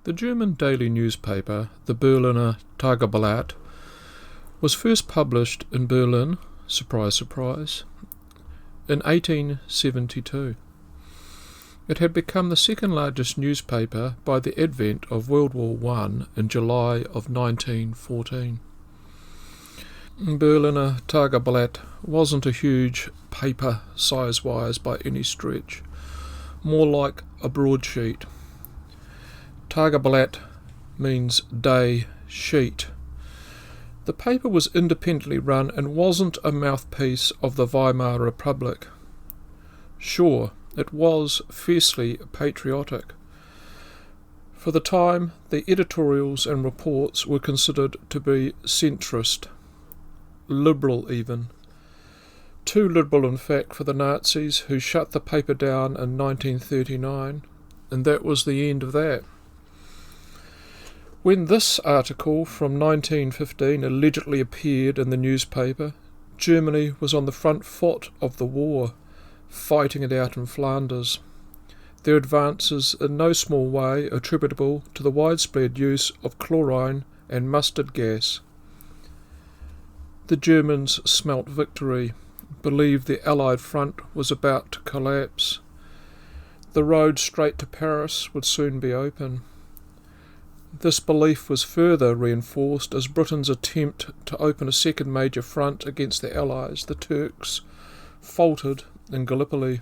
The German daily newspaper, the Berliner Tageblatt, was first published in Berlin, surprise, surprise, in 1872. It had become the second largest newspaper by the advent of World War I in July of 1914. Berliner Tageblatt wasn't a huge paper size-wise by any stretch, more like a broadsheet. Tageblatt means day sheet. The paper was independently run and wasn't a mouthpiece of the Weimar Republic. Sure, it was fiercely patriotic. For the time, the editorials and reports were considered to be centrist, liberal even. Too liberal, in fact, for the Nazis, who shut the paper down in 1939, and that was the end of that. When this article from 1915 allegedly appeared in the newspaper, Germany was on the front foot of the war, fighting it out in Flanders. Their advances in no small way attributable to the widespread use of chlorine and mustard gas. The Germans smelt victory, believed the Allied front was about to collapse. The road straight to Paris would soon be open. This belief was further reinforced as Britain's attempt to open a second major front against the Allies, the Turks, faltered in Gallipoli.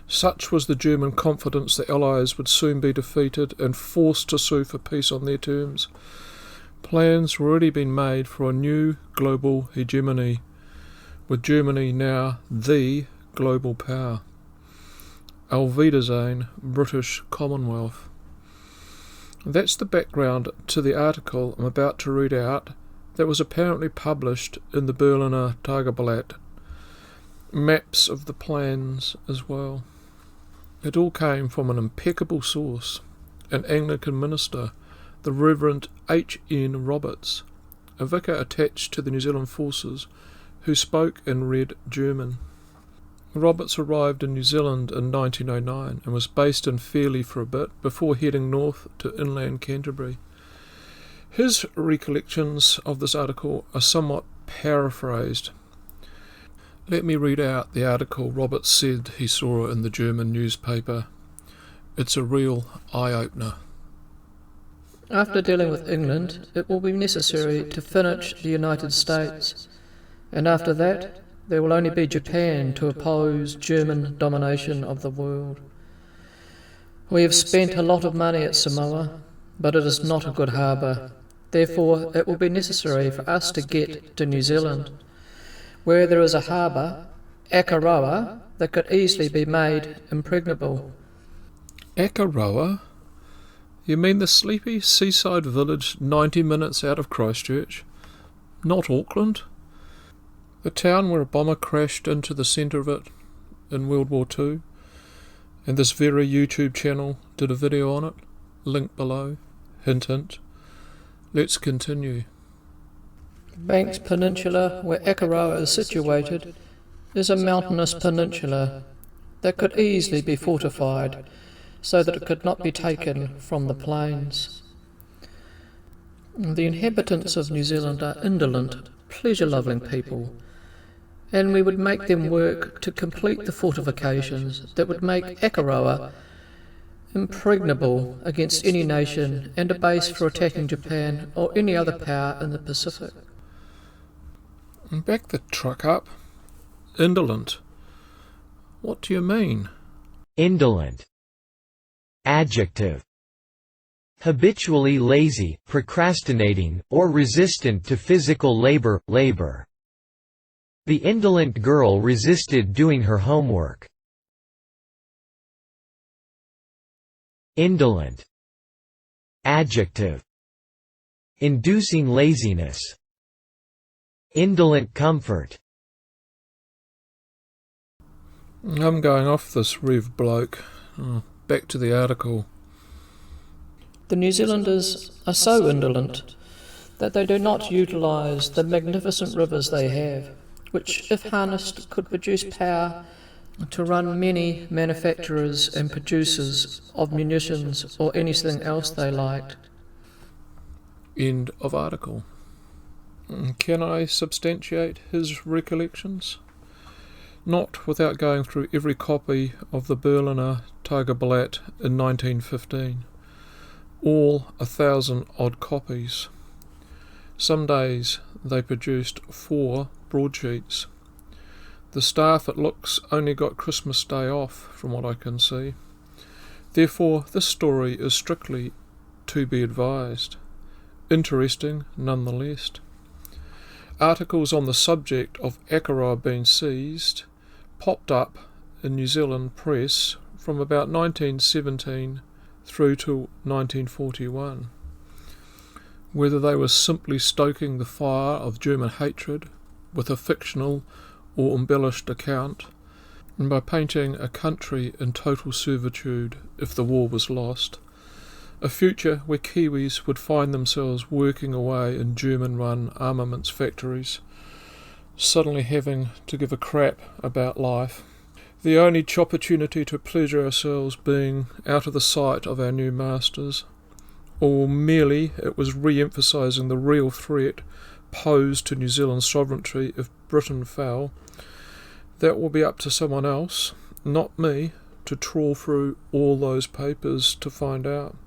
Such was the German confidence the Allies would soon be defeated and forced to sue for peace on their terms. Plans were already being made for a new global hegemony, with Germany now the global power. Auf Wiedersehen, British Commonwealth. That's the background to the article I'm about to read out that was apparently published in the Berliner Tageblatt. Maps of the plans as well. It all came from an impeccable source, an Anglican minister, the Reverend H.N. Roberts, a vicar attached to the New Zealand forces who spoke and read German. Roberts arrived in New Zealand in 1909 and was based in Fairlie for a bit before heading north to inland Canterbury. His recollections of this article are somewhat paraphrased. Let me read out the article Roberts said he saw in the German newspaper. It's a real eye-opener. After dealing with England, it will be necessary to finish the United States, and after that, there will only be Japan to oppose German domination of the world. We have spent a lot of money at Samoa, but it is not a good harbour. Therefore, it will be necessary for us to get to New Zealand, where there is a harbour, Akaroa, that could easily be made impregnable. Akaroa? You mean the sleepy seaside village 90 minutes out of Christchurch? Not Auckland? The town where a bomber crashed into the centre of it in World War II, and this very YouTube channel did a video on it, link below, hint hint. Let's continue. Banks Peninsula, where Akaroa is situated, is a mountainous peninsula that could easily be fortified so that it could not be taken from the plains. The inhabitants of New Zealand are indolent, pleasure-loving people, and we would make them work to complete the fortifications that would make Akaroa impregnable against any nation and a base for attacking Japan or any other power in the Pacific. Back the truck up. Indolent. What do you mean? Indolent. Adjective. Habitually lazy, procrastinating, or resistant to physical labor. The indolent girl resisted doing her homework. Indolent. Adjective. Inducing laziness. Indolent comfort. I'm going off this Rev bloke. Back to the article. The New Zealanders are so indolent that they do not utilise the magnificent rivers they have, which, if harnessed, could produce power to run many manufacturers and producers of munitions or anything else they liked. End of article. Can I substantiate his recollections? Not without going through every copy of the Berliner Tageblatt in 1915, all 1,000-odd copies. Some days they produced 4 broadsheets. The staff, it looks, only got Christmas Day off, from what I can see. Therefore, this story is strictly to be advised. Interesting, nonetheless. Articles on the subject of Akaroa being seized popped up in New Zealand press from about 1917 through to 1941. Whether they were simply stoking the fire of German hatred with a fictional or embellished account, and by painting a country in total servitude if the war was lost, a future where Kiwis would find themselves working away in German-run armaments factories, suddenly having to give a crap about life, the only opportunity to pleasure ourselves being out of the sight of our new masters, or merely it was re-emphasising the real threat posed to New Zealand's sovereignty if Britain fell. That will be up to someone else, not me, to trawl through all those papers to find out.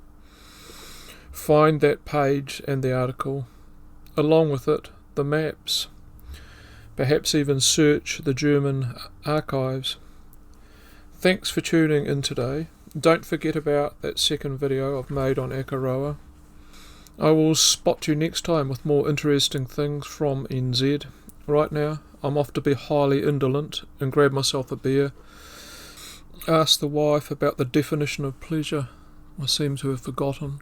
Find that page and the article, along with it the maps, perhaps even search the German archives. Thanks for tuning in today. Don't forget about that second video I've made on Akaroa. I will spot you next time with more interesting things from NZ. Right now, I'm off to be highly indolent and grab myself a beer. Ask the wife about the definition of pleasure. I seem to have forgotten.